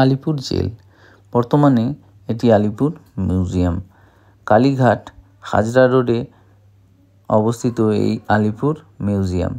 Alipur jail, বর্তমানে এটি Alipur museum. Kalighat Hazra রোডে অবস্থিত এই আলিপুর মিউজিয়াম।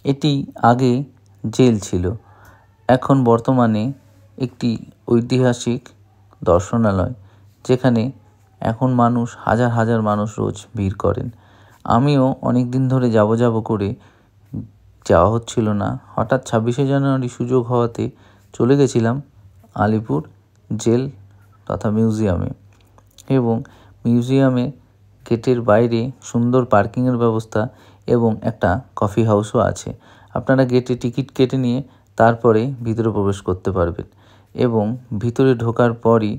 এটি আগে জেল ছিল, এখন বর্তমানে একটি ঐতিহাসিক দর্শনালয়, যেখানে এখন হাজার হাজার মানুষ রোজ ভিড় করেন। আমিও অনেক দিন ধরে যাব করে যাওয়া হচ্ছিল না, হঠাৎ 26শে জানুয়ারি সুযোগ হওয়াতে চলে গেছিলাম আলিপুর জেল তথা মিউজিয়ামে। এবং মিউজিয়ামে গেটের বাইরে সুন্দর পার্কিংয়ের ব্যবস্থা এবং একটা কফি হাউসও আছে। আপনারা গেটে টিকিট কেটে নিয়ে তারপরে ভিতরে প্রবেশ করতে পারবেন এবং ভিতরে ঢোকার পরই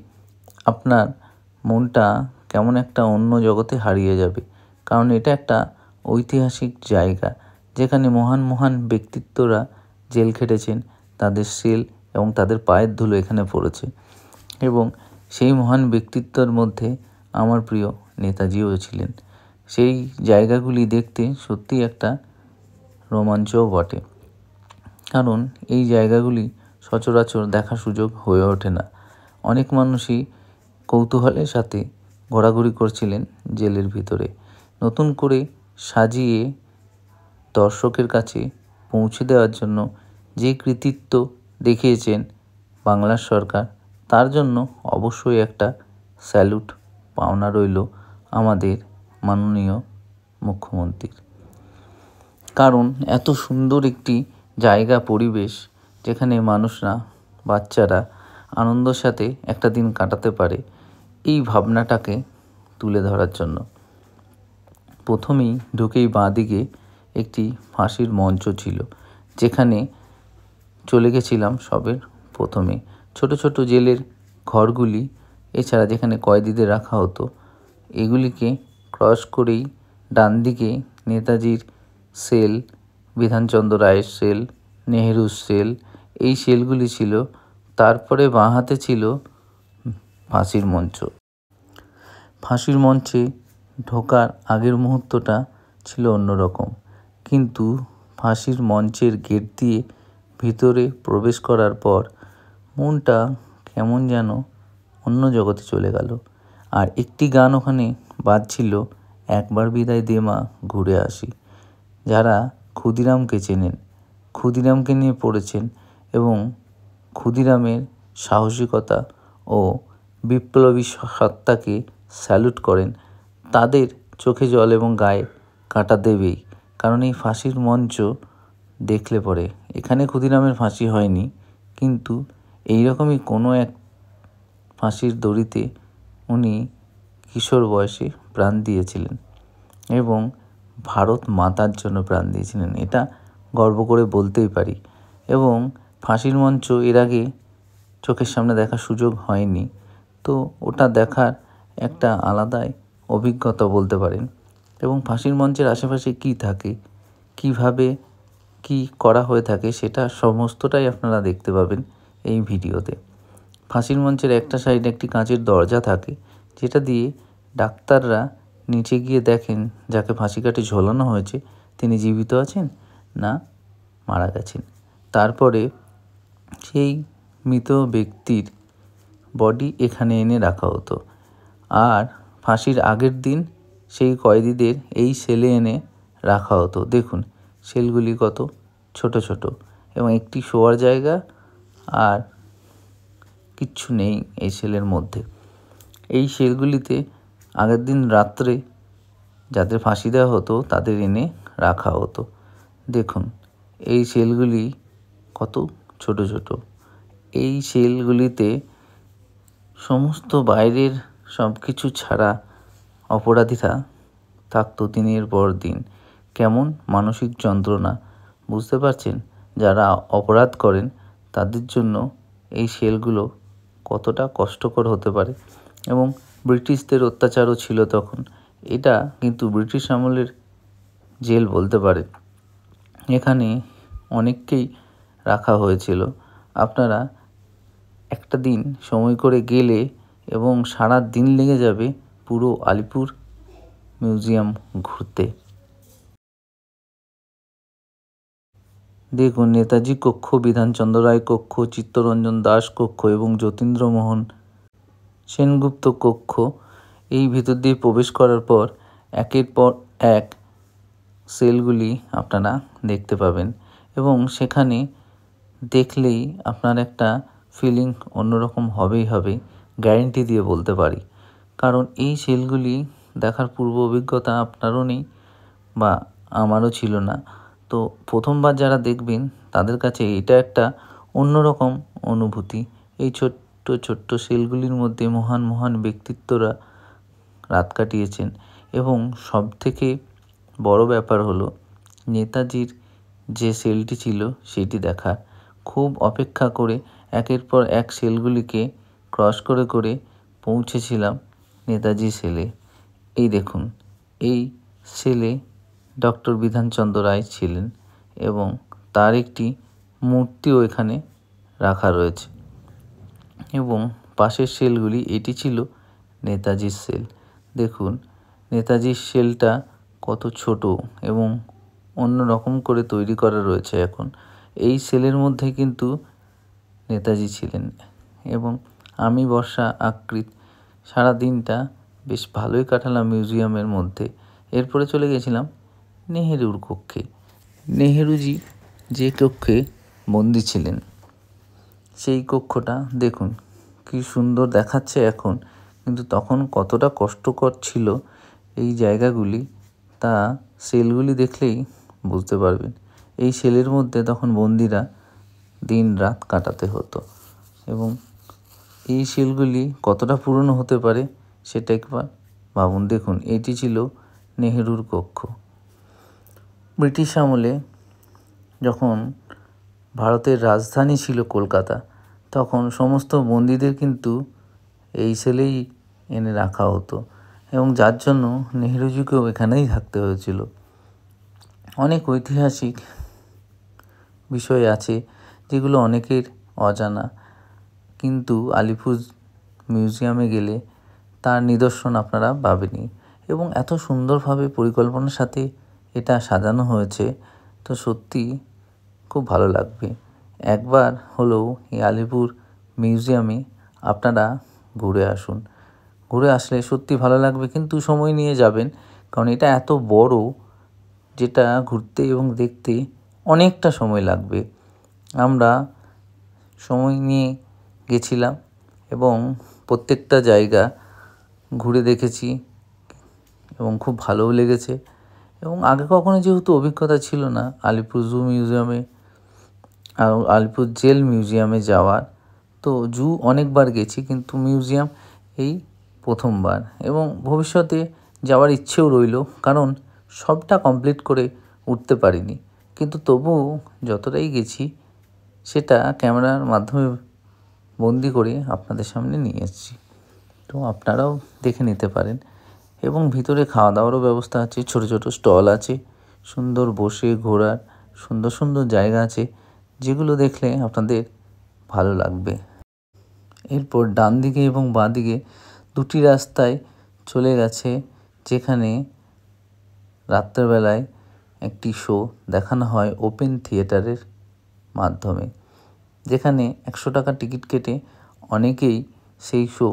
আপনার মনটা কেমন একটা অন্য জগতে হারিয়ে যাবে, কারণ এটা একটা ঐতিহাসিক জায়গা যেখানে মহান মহান ব্যক্তিত্বরা জেল খেটেছেন, তাদের সেল এবং তাদের পায়ের ধুলো এখানে পড়েছে। এবং সেই মহান ব্যক্তিত্বের মধ্যে আমার প্রিয় নেতাজিও ছিলেন। সেই জায়গাগুলি দেখতে সত্যিই একটা রোমাঞ্চও বটে, কারণ এই জায়গাগুলি সচরাচর দেখার সুযোগ হয়ে ওঠে না। অনেক মানুষই কৌতূহলের সাথে ঘোরাঘুরি করছিলেন জেলের ভিতরে। নতুন করে সাজিয়ে দর্শকের কাছে পৌঁছে দেওয়ার জন্য যে কৃতিত্ব দেখিয়েছেন বাংলার সরকার, তার জন্য অবশ্যই একটা স্যালুট পাওনা রইল আমাদের মাননীয় মুখ্যমন্ত্রীর। কারণ এত সুন্দর একটি জায়গা, পরিবেশ, যেখানে মানুষরা, বাচ্চারা আনন্দের সাথে একটা দিন কাটাতে পারে, এই ভাবনাটাকে তুলে ধরার জন্য প্রথমেই ঢুকেই বাঁদিকে একটি ফাঁসির মঞ্চ ছিল, যেখানে চলে গেছিলাম সবের প্রথমে। ছোট ছোট জেলের ঘরগুলি, এছাড়া যেখানে কয়েদিদের রাখা হতো, এগুলিকে ক্রস করেই ডান দিকে নেতাজির সেল, বিধানচন্দ্র রায়ের সেল, নেহেরুর সেল, এই সেলগুলি ছিল। তারপরে বাঁ হাতে ছিল ফাঁসির মঞ্চ। ফাঁসির মঞ্চে ঢোকার আগের মুহূর্তটা ছিল অন্যরকম, কিন্তু ফাঁসির মঞ্চের গেট দিয়ে ভিতরে প্রবেশ করার পর মনটা কেমন যেন অন্য জগতে চলে গেল। আর একটি গান ওখানে বাজছিল, একবার বিদায় দে মা ঘুরে আসি। যারা ক্ষুদিরামকে চেনেন, ক্ষুদিরামকে নিয়ে পড়েছেন এবং ক্ষুদিরামের সাহসিকতা ও বিপ্লবী সত্তাকে স্যালুট করেন, তাদের চোখে জল এবং গায়ে কাঁটা দেবেই। কারণ এই ফাঁসির মঞ্চ দেখলে পরে, এখানে ক্ষুদিরামের ফাঁসি হয়নি, কিন্তু এইরকমই কোনো এক ফাঁসির দড়িতে উনি কিশোর বয়সে প্রাণ দিয়েছিলেন এবং ভারত মাতার জন্য প্রাণ দিয়েছিলেন, এটা গর্ব করে বলতেই পারি। এবং ফাঁসির মঞ্চ এর আগে চোখের সামনে দেখার সুযোগ হয়নি, তো ওটা দেখার একটা আলাদাই অভিজ্ঞতা বলতে পারেন। এবং ফাঁসির মঞ্চের আশেপাশে কী থাকে, কিভাবে কি করা হয়ে থাকে, সেটা সমস্তটাই আপনারা দেখতে পাবেন এই ভিডিওতে। ফাঁসির মঞ্চের একটা সাইডে একটি কাঁচের দরজা থাকে, যেটা দিয়ে ডাক্তাররা নিচে গিয়ে দেখেন যাকে ফাঁসি কাঠে ঝোলানো হয়েছে তিনি জীবিত আছেন না মারা গেছেন। তারপরে সেই মৃত ব্যক্তির বডি এখানে এনে রাখা হতো, আর ফাঁসির আগের দিন সেই কয়েদিদের এই সেলে এনে রাখা হতো। দেখুন সেলগুলি কত ছোট ছোট, এবং একটি শোয়ার জায়গা আর কিচ্ছু নেই এই সেলের মধ্যে। এই সেলগুলিতে আগের দিন রাত্রে যাদের ফাঁসি দেওয়া হতো তাদের এনে রাখা হতো। দেখুন এই সেলগুলি কত ছোট ছোট। এই সেলগুলিতে সমস্ত বাইরের সব কিছু ছাড়া অপরাধীরা থাকতো দিনের পর দিন। কেমন মানসিক যন্ত্রণা, বুঝতে পারছেন? যারা অপরাধ করেন তাদের জন্য এই সেলগুলো কতটা কষ্টকর হতে পারে। এবং ব্রিটিশদের অত্যাচারও ছিল তখন, এটা কিন্তু ব্রিটিশ আমলের জেল বলতে পারেন। এখানে অনেককেই রাখা হয়েছিল। আপনারা একটা দিন সময় করে গেলে এবং সারা দিন লেগে যাবে পুরো আলিপুর মিউজিয়াম ঘুরতে। দেখুন, নেতাজি কক্ষ, বিধানচন্দ্র রায় কক্ষ, চিত্তরঞ্জন দাস কক্ষ এবং যতীন্দ্রমোহন সেনগুপ্ত কক্ষ। এই ভিতর দিয়ে প্রবেশ করার পর একের পর এক সেলগুলি আপনারা দেখতে পাবেন এবং সেখানে দেখলেই আপনার একটা ফিলিং অন্যরকম হবেই হবে, গ্যারেন্টি দিয়ে বলতে পারি। কারণ এই সেলগুলি দেখার পূর্ব অভিজ্ঞতা আপনারও নেই বা আমারও ছিল না। তো প্রথমবার যারা দেখবেন তাদের কাছে এটা একটা অন্যরকম অনুভূতি। এই ছোট্ট ছোট্ট সেলগুলির মধ্যে মহান মহান ব্যক্তিত্বরা রাত কাটিয়েছেন এবং সবথেকে বড় ব্যাপার হলো নেতাজির যে সেলটি ছিল সেটি দেখার। খুব অপেক্ষা করে একের পর এক সেলগুলিকে ক্রস করে করে পৌঁছেছিলাম নেতাজি সেলে। এই দেখুন, এই সেলে ডক্টর বিধানচন্দ্র রায় ছিলেন এবং তার একটি মূর্তিও এখানে রাখা রয়েছে এবং পাশের সেলগুলি, এটি ছিল নেতাজির সেল। দেখুন, নেতাজির সেলটা কত ছোট এবং অন্য রকম করে তৈরি করা রয়েছে এখন। এই সেলের মধ্যে কিন্তু নেতাজি ছিলেন এবং আমি বর্ষা আকৃত সারা দিনটা বেশ ভালোই কাটালাম মিউজিয়ামের মধ্যে। এরপরে চলে গেছিলাম নেহেরুর কক্ষে। নেহেরুজি যে কক্ষে বন্দি ছিলেন সেই কক্ষটা দেখুন কি সুন্দর দেখাচ্ছে এখন, কিন্তু তখন কতটা কষ্টকর ছিল এই জায়গাগুলি তা সেলগুলি দেখলেই বুঝতে পারবেন। এই সেলের মধ্যে তখন বন্দিরা দিন রাত কাটাতে হতো এবং এই সেলগুলি কতটা পুরনো হতে পারে সেটা একবার ভাবুন। দেখুন, এটি ছিল নেহেরুর কক্ষ। ব্রিটিশ আমলে যখন ভারতের রাজধানী ছিল কলকাতা, তখন সমস্ত বন্দীদের কিন্তু এই সেলেই এনে রাখা হতো এবং যার জন্য নেহেরুজিকেও এখানেই থাকতে হয়েছিল। অনেক ঐতিহাসিক বিষয় আছে যেগুলো অনেকের অজানা, কিন্তু আলিপুর মিউজিয়ামে গেলে তার নিদর্শন আপনারা পাবেনই এবং এত সুন্দরভাবে পরিকল্পনার সাথে এটা সাজানো হয়েছে, তো সত্যি খুব ভালো লাগবে। একবার হলেও এই আলিপুর মিউজিয়ামে আপনারা ঘুরে আসুন। ঘুরে আসলে সত্যি ভালো লাগবে, কিন্তু সময় নিয়ে যাবেন, কারণ এটা এত বড় যেটা ঘুরতে এবং দেখতে অনেকটা সময় লাগবে। আমরা সময় নিয়ে গেছিলাম এবং প্রত্যেকটা জায়গা ঘুরে দেখেছি এবং খুব ভালোও লেগেছে এবং আগে কখনো যেহেতু অভিজ্ঞতা ছিল না আলিপুর জু মিউজিয়ামে আর আলিপুর জেল মিউজিয়ামে যাওয়ার, তো জু অনেকবার গেছি কিন্তু মিউজিয়াম এই প্রথমবার এবং ভবিষ্যতে যাওয়ার ইচ্ছেও রইল, কারণ সবটা কমপ্লিট করে উঠতে পারিনি, কিন্তু তবুও যতটাই গেছি সেটা ক্যামেরার মাধ্যমে বন্দি করে আপনাদের সামনে নিয়ে এসেছি। তো আপনারাও দেখে নিতে পারেন এবং ভিতরে খাওয়া দাওয়ারও ব্যবস্থা আছে, ছোট ছোট স্টল আছে, সুন্দর বসে ঘোরার সুন্দর সুন্দর জায়গা আছে যেগুলো দেখলে আপনাদের ভালো লাগবে। এরপর ডান দিকে এবং বাঁ দিকে দুটি রাস্তায় চলে গেছে যেখানে রাত্রেবেলায় একটি শো দেখানো হয় ওপেন থিয়েটারের মাধ্যমে, যেখানে 100 টাকা টিকিট কেটে অনেকেই সেই শো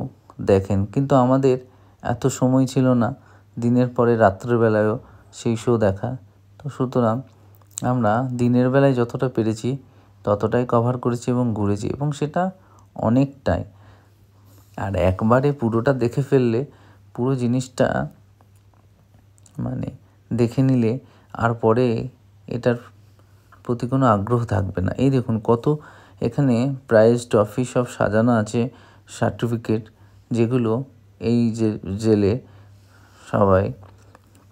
দেখেন, কিন্তু আমাদের এত সময় ছিল না দিনের পরে রাত্রেবেলায়ও সেই শো দেখা। তো সুতরাং আমরা দিনের বেলায় যতটা পেরেছি ততটাই কভার করেছি এবং ঘুরেছি এবং সেটা অনেকটাই। আর একবারে পুরোটা দেখে ফেললে পুরো জিনিসটা মানে দেখে নিলে আর পরে এটার প্রতি কোনো আগ্রহ থাকবে না। এই দেখুন কত এখানে প্রাইজ ট্রফি সব সাজানো আছে, সার্টিফিকেট, যেগুলো এই যে জেলে সবাই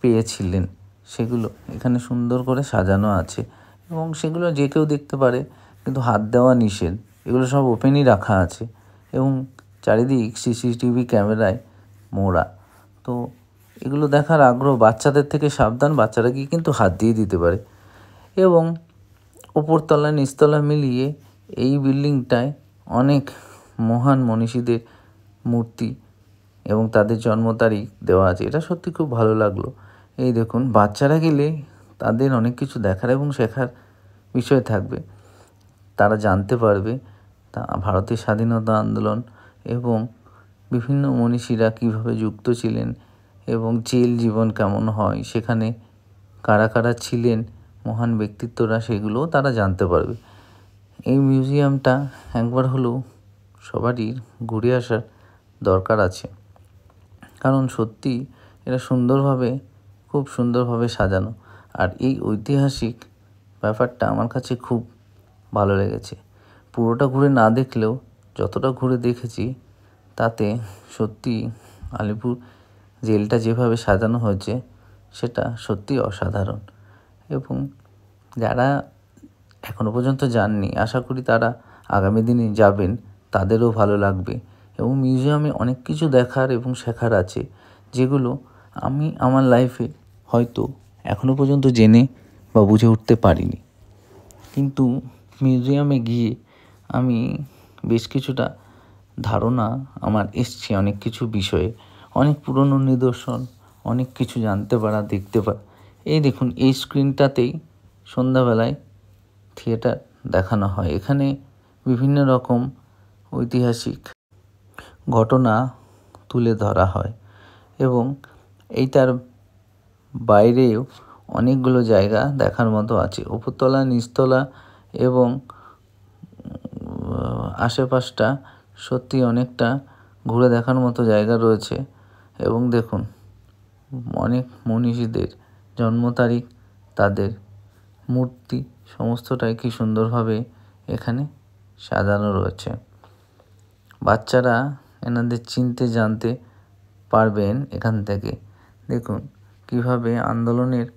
পেয়েছিলেন সেগুলো এখানে সুন্দর করে সাজানো আছে এবং সেগুলো যে কেউ দেখতে পারে, কিন্তু হাত দেওয়া নিষেধ। এগুলো সব ওপেনই রাখা আছে এবং চারিদিক সিসিটিভি ক্যামেরায় মোড়া। তো এগুলো দেখার আগ্রহ, বাচ্চাদের থেকে সাবধান, বাচ্চারা গিয়ে কিন্তু হাত দিয়ে দিতে পারে। এবং ওপরতলা নিচতলা মিলিয়ে এই বিল্ডিংটায় অনেক মহান মনীষীদের মূর্তি এবং তাদের জন্ম তারিখ দেওয়া আছে। এটা সত্যি খুব ভালো লাগলো। এই দেখুন, বাচ্চারা গেলে তাদের অনেক কিছু দেখার এবং শেখার বিষয় থাকবে। তারা জানতে পারবে ভারতের স্বাধীনতা আন্দোলন এবং বিভিন্ন মনীষীরা কীভাবে যুক্ত ছিলেন এবং জেল জীবন কেমন হয়, সেখানে কারা কারা ছিলেন মহান ব্যক্তিত্বরা, সেগুলোও তারা জানতে পারবে। এই মিউজিয়ামটা একবার হলেও সবারই ঘুরে আসার দরকার আছে, কারণ সত্যি এটা খুব সুন্দরভাবে সাজানো। আর এই ঐতিহাসিক ব্যাপারটা আমার কাছে খুব ভালো লেগেছে। পুরোটা ঘুরে না দেখলেও যতটা ঘুরে দেখেছি তাতে সত্যি আলিপুর জেলটা যেভাবে সাজানো হয়েছে সেটা সত্যি অসাধারণ। এবং যারা এখনো পর্যন্ত যাননি, আশা করি তারা আগামী দিনে যাবেন, তাদেরও ভালো লাগবে। এবং মিউজিয়ামে অনেক কিছু দেখার এবং শেখার আছে, যেগুলো আমি আমার লাইফে হয়তো এখনো পর্যন্ত জেনে বা বুঝে উঠতে পারিনি। কিন্তু মিউজিয়ামে গিয়ে আমি বেশ কিছুটা ধারণা আমার এসছে অনেক কিছু বিষয়ে, অনেক পুরনো নিদর্শন, অনেক কিছু জানতে পারা, দেখতে পারা। এই দেখুন, এই স্ক্রিনটাতেই সন্ধ্যাবেলায় থিয়েটার দেখানো হয়। এখানে বিভিন্ন রকম ঐতিহাসিক ঘটনা তুলে ধরা হয় এবং এইটার বাইরেও অনেকগুলো জায়গা দেখার মতো আছে। উপরতলা, নিচতলা এবং আশেপাশটা সত্যি অনেকটা ঘুরে দেখার মতো জায়গা রয়েছে। এবং দেখুন, অনেক মনীষীদের জন্ম তারিখ, তাদের মূর্তি, সমস্তটাই কি সুন্দরভাবে এখানে সাজানো রয়েছে। বাচ্চারা এনাদের চিনতে জানতে পারবেন এখান থেকে। দেখুন কিভাবে আন্দোলনের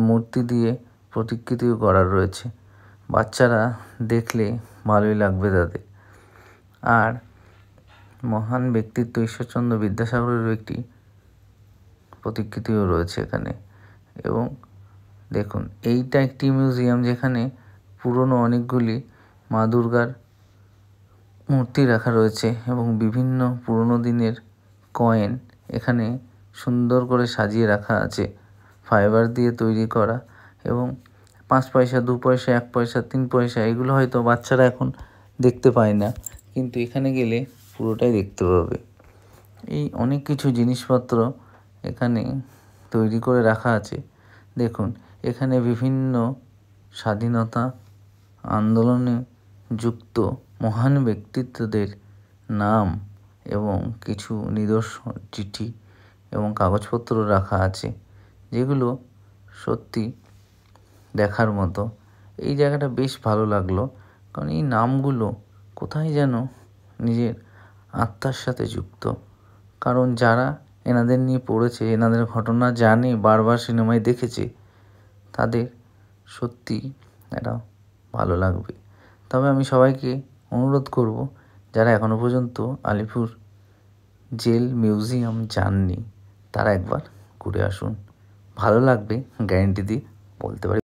মূর্তি দিয়ে প্রতিকৃতিও করা রয়েছে। বাচ্চারা দেখলে ভালোই লাগবে তাদের। আর মহান ব্যক্তিত্ব ঈশ্বরচন্দ্র বিদ্যাসাগরেরও একটি প্রতিকৃতিও রয়েছে এখানে। এবং দেখুন, এইটা একটি মিউজিয়াম যেখানে পুরনো অনেকগুলি মা দুর্গার মূর্তি রাখা রয়েছে এবং বিভিন্ন পুরনো দিনের কয়েন এখানে সুন্দর করে সাজিয়ে রাখা আছে, ফাইবার দিয়ে তৈরি করা। এবং 5 পয়সা, 2 পয়সা, 1 পয়সা, 3 পয়সা, এগুলো হয়তো বাচ্চারা এখন দেখতে পায় না, কিন্তু এখানে গেলে পুরোটাই দেখতে পাবে। এই অনেক কিছু জিনিসপত্র এখানে তৈরি করে রাখা আছে। দেখুন, এখানে বিভিন্ন স্বাধীনতা আন্দোলনে যুক্ত মহান ব্যক্তিত্বদের নাম এবং কিছু নিদর্শন, চিঠি এবং কাগজপত্র রাখা আছে, যেগুলো সত্যি দেখার মতো। এই জায়গাটা বেশ ভালো লাগলো, কারণ এই নামগুলো কোথায় যেন নিজের আত্মার সাথে যুক্ত। কারণ যারা এনাদের নিয়ে পড়েছে, এনাদের ঘটনা জানে, বারবার সিনেমায় দেখেছে, তাদের সত্যি এটা ভালো লাগবে। তবে আমি সবাইকে অনুরোধ করব, যারা এখনো পর্যন্ত আলিপুর জেল মিউজিয়াম যাননি, তারা একবার ঘুরে আসুন, ভালো লাগবে, গ্যারেন্টি দিয়ে বলতে পারি।